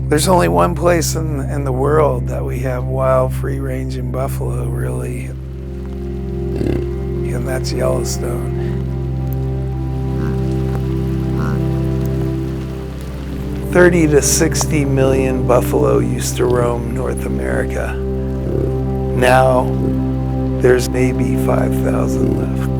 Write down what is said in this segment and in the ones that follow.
There's only one place in the world that we have wild, free-ranging buffalo, really, and that's Yellowstone. 30 to 60 million buffalo used to roam North America. Now, there's maybe 5,000 left.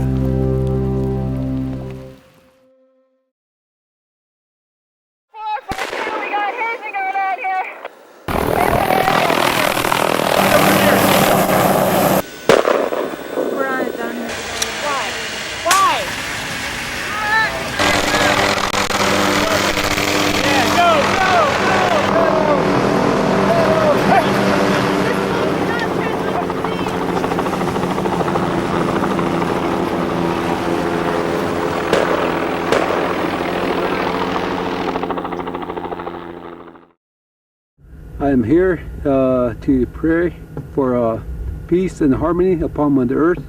I am here to pray for peace and harmony upon Mother Earth.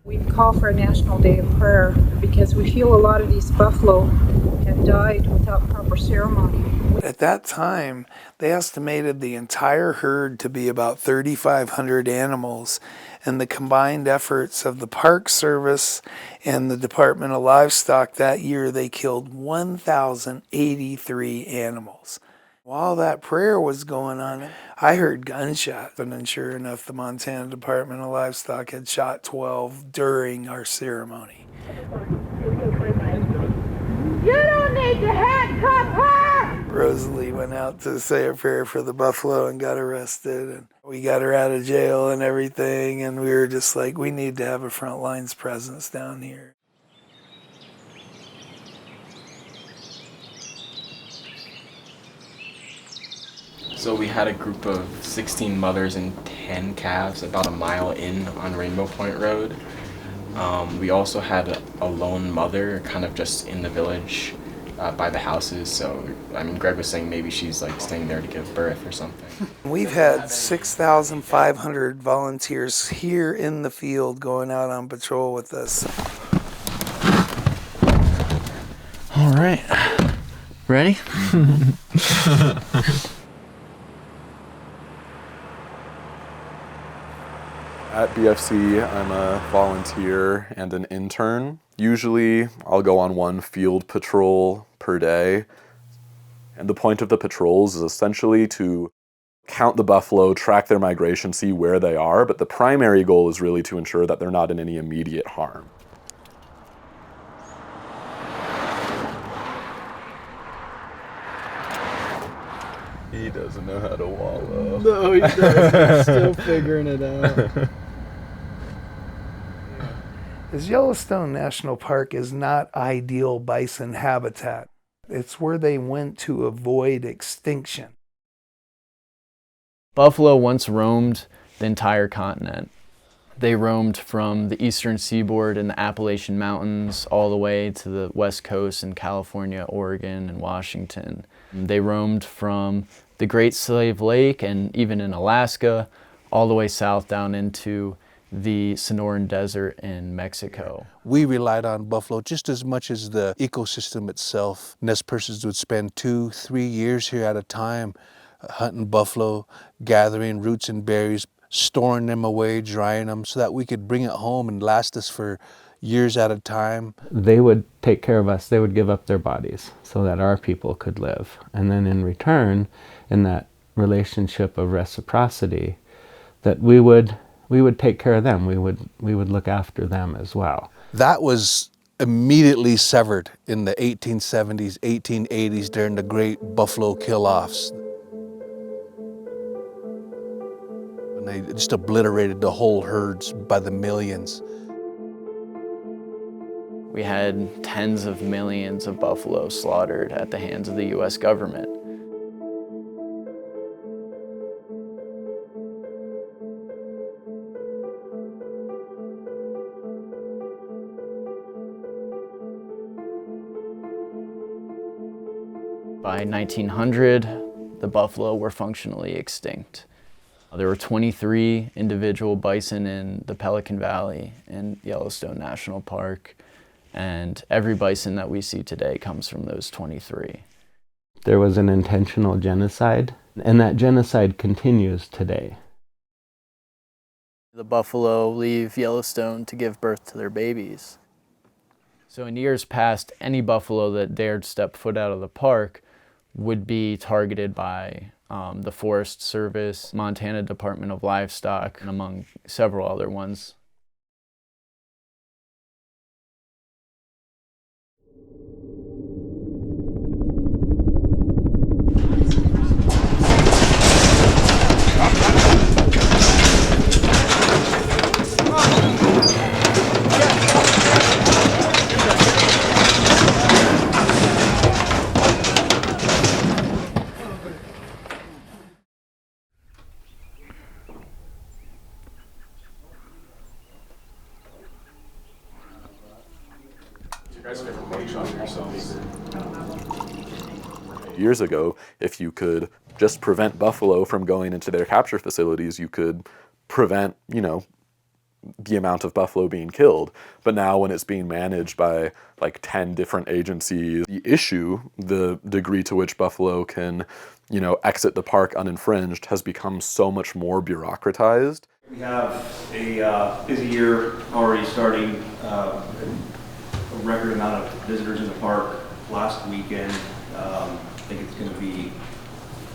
We call for a National Day of Prayer because we feel a lot of these buffalo have died without proper ceremony. At that time, they estimated the entire herd to be about 3,500 animals, and the combined efforts of the Park Service and the Department of Livestock that year, they killed 1,083 animals. While that prayer was going on, I heard gunshots, and then sure enough, the Montana Department of Livestock had shot 12 during our ceremony. You don't need to handcuff her! Rosalie went out to say a prayer for the buffalo and got arrested, and we got her out of jail and everything, and we were just like, we need to have a front lines presence down here. So we had a group of 16 mothers and 10 calves about a mile in on Rainbow Point Road. We also had a lone mother kind of just in the village by the houses. So, I mean, Greg was saying maybe she's like staying there to give birth or something. We've had 6,500 volunteers here in the field going out on patrol with us. All right. Ready? At BFC, I'm a volunteer and an intern. Usually, I'll go on one field patrol per day. And the point of the patrols is essentially to count the buffalo, track their migration, see where they are, but the primary goal is really to ensure that they're not in any immediate harm. He doesn't know how to wallow. No, he doesn't. He's still figuring it out. This Yellowstone National Park is not ideal bison habitat. It's where they went to avoid extinction. Buffalo once roamed the entire continent. They roamed from the eastern seaboard and the Appalachian Mountains all the way to the west coast in California, Oregon, and Washington. They roamed from the Great Slave Lake and even in Alaska, all the way south down into the Sonoran Desert in Mexico. We relied on buffalo just as much as the ecosystem itself. Nez persons would spend 2-3 years here at a time hunting buffalo, gathering roots and berries, storing them away, drying them so that we could bring it home and last us for years at a time. They would take care of us. They would give up their bodies so that our people could live. And then in return, in that relationship of reciprocity, that we would take care of them. We would look after them as well. That was immediately severed in the 1870s, 1880s during the great buffalo kill-offs. And they just obliterated the whole herds by the millions. We had tens of millions of buffalo slaughtered at the hands of the U.S. government. By 1900, the buffalo were functionally extinct. There were 23 individual bison in the Pelican Valley and Yellowstone National Park, and every bison that we see today comes from those 23. there was an intentional genocide, and that genocide continues today. The buffalo leave Yellowstone to give birth to their babies. So in years past, any buffalo that dared step foot out of the park would be targeted by the Forest Service, Montana Department of Livestock, and among several other ones. Years ago, if you could just prevent buffalo from going into their capture facilities, you could prevent, the amount of buffalo being killed. But now when it's being managed by like 10 different agencies, the issue, the degree to which buffalo can, exit the park uninfringed, has become so much more bureaucratized. We have a busy year already starting, a record amount of visitors in the park. Last weekend, I think it's going to be,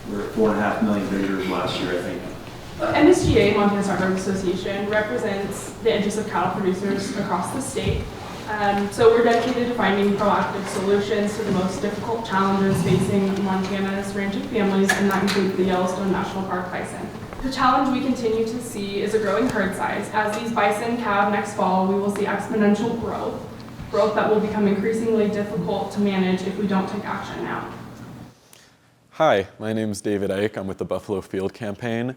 we're at 4.5 million visitors last year, I think. MSGA, Montana Stockbrokers Association, represents the interests of cattle producers across the state. So we're dedicated to finding proactive solutions to the most difficult challenges facing Montana's ranching families, and that includes the Yellowstone National Park bison. The challenge we continue to see is a growing herd size. As these bison calve next fall, we will see exponential growth that will become increasingly difficult to manage if we don't take action now. Hi, my name is David Ike. I'm with the Buffalo Field Campaign.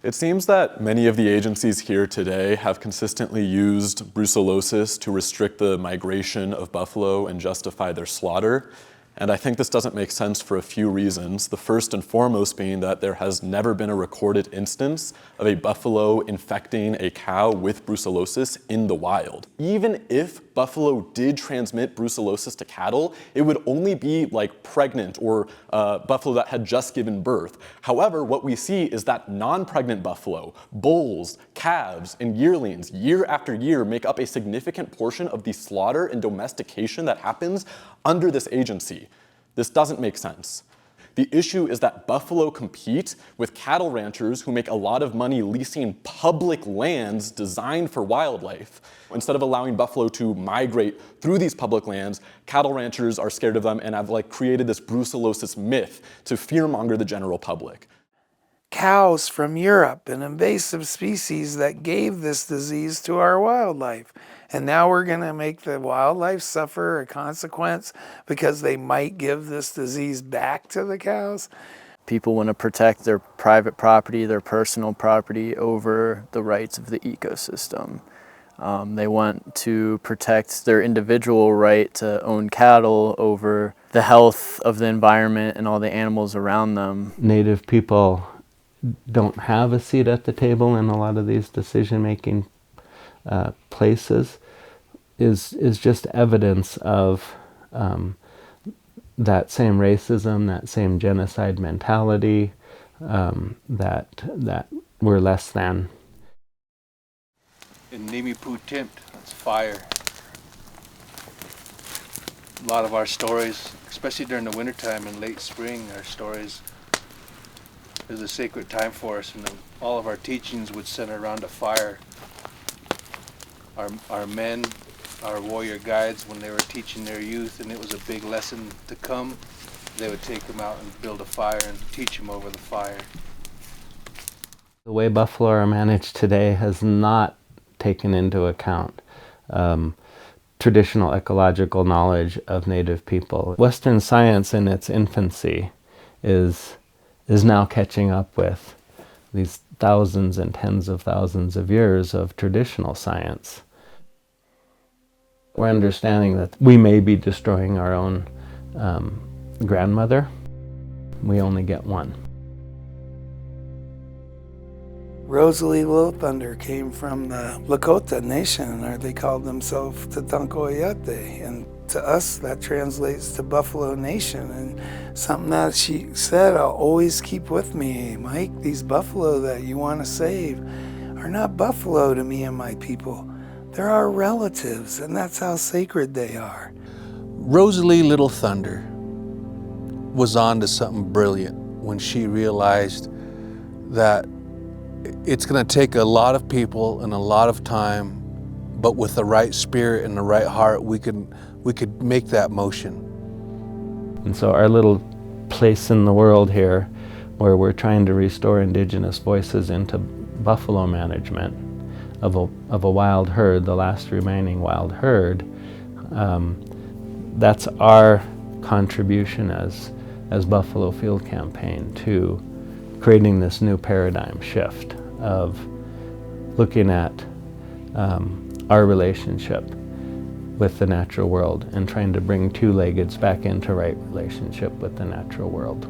It seems that many of the agencies here today have consistently used brucellosis to restrict the migration of buffalo and justify their slaughter. And I think this doesn't make sense for a few reasons. The first and foremost being that there has never been a recorded instance of a buffalo infecting a cow with brucellosis in the wild. Even if buffalo did transmit brucellosis to cattle, it would only be like pregnant or buffalo that had just given birth. However, what we see is that non-pregnant buffalo, bulls, calves, and yearlings, year after year, make up a significant portion of the slaughter and domestication that happens under this agency. This doesn't make sense. The issue is that buffalo compete with cattle ranchers who make a lot of money leasing public lands designed for wildlife. Instead of allowing buffalo to migrate through these public lands, cattle ranchers are scared of them and have created this brucellosis myth to fearmonger the general public. Cows from Europe, an invasive species that gave this disease to our wildlife. And now we're going to make the wildlife suffer a consequence because they might give this disease back to the cows. People want to protect their private property, their personal property, over the rights of the ecosystem. They want to protect their individual right to own cattle over the health of the environment and all the animals around them. Native people don't have a seat at the table in a lot of these decision-making places is just evidence of that same racism, that same genocide mentality, that we're less than. In Nimi Pu Timt, that's fire. A lot of our stories, especially during the wintertime and late spring, our stories is a sacred time for us, and all of our teachings would center around a fire. Our men, our warrior guides, when they were teaching their youth and it was a big lesson to come, they would take them out and build a fire and teach them over the fire. The way buffalo are managed today has not taken into account traditional ecological knowledge of Native people. Western science in its infancy is now catching up with these thousands and tens of thousands of years of traditional science. We're understanding that we may be destroying our own grandmother. We only get one. Rosalie Little Thunder came from the Lakota Nation, or they called themselves Tatankoyate, and To us, that translates to Buffalo Nation. And something that she said, I'll always keep with me, Mike, these buffalo that you want to save are not buffalo to me and my people. They're our relatives, and that's how sacred they are. Rosalie Little Thunder was on to something brilliant when she realized that it's going to take a lot of people and a lot of time, but with the right spirit and the right heart, we could make that motion. And so our little place in the world here, where we're trying to restore indigenous voices into buffalo management of a wild herd, the last remaining wild herd, that's our contribution as Buffalo Field Campaign to creating this new paradigm shift of looking at our relationship with the natural world and trying to bring two-leggeds back into right relationship with the natural world.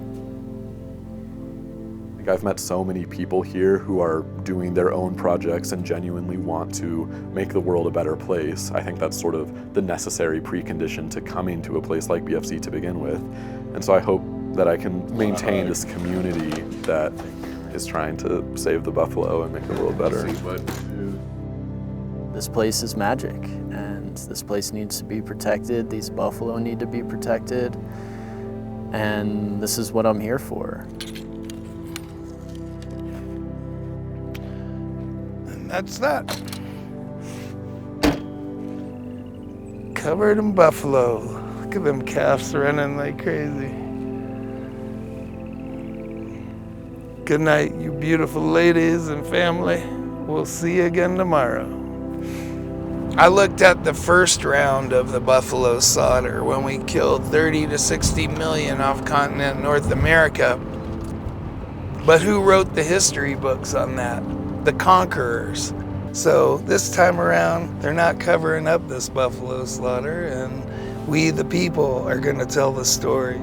I've met so many people here who are doing their own projects and genuinely want to make the world a better place. I think that's sort of the necessary precondition to coming to a place like BFC to begin with. And so I hope that I can maintain this community that is trying to save the buffalo and make the world better. This place is magic, and this place needs to be protected. These buffalo need to be protected, and this is what I'm here for. And that's that. Covered in buffalo. Look at them calves running like crazy. Good night, you beautiful ladies and family. We'll see you again tomorrow. I looked at the first round of the buffalo slaughter when we killed 30 to 60 million off continent North America. But who wrote the history books on that? The conquerors. So this time around, they're not covering up this buffalo slaughter, and we, the people, are going to tell the story.